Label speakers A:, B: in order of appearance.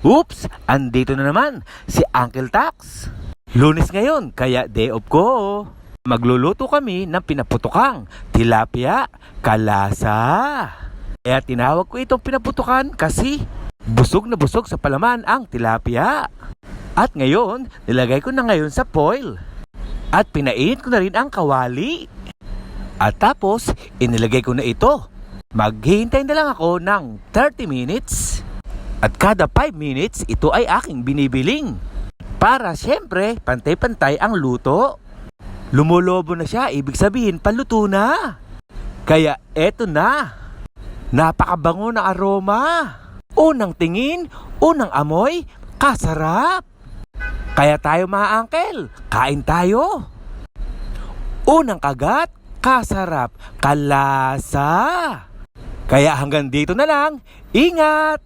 A: Oops! Andito na naman si Uncle Tax. Lunes ngayon, kaya day off ko. Magluluto kami ng pinaputukang tilapia kalasa. Kaya tinawag ko itong pinaputukan kasi busog na busog sa palaman ang tilapia. At ngayon, nilagay ko na ngayon sa foil. At pinainit ko na rin ang kawali. At tapos, inilagay ko na ito. Maghihintay na lang ako ng 30 minutes. At kada 5 minutes, ito ay aking binibiling. Para syempre, pantay-pantay ang luto. Lumulobo na siya, ibig sabihin, paluto na. Kaya eto na. Napakabango na aroma. Unang tingin, unang amoy, kasarap. Kaya tayo mga uncle, kain tayo. Unang kagat, kasarap, kalasa. Kaya hanggang dito na lang, ingat!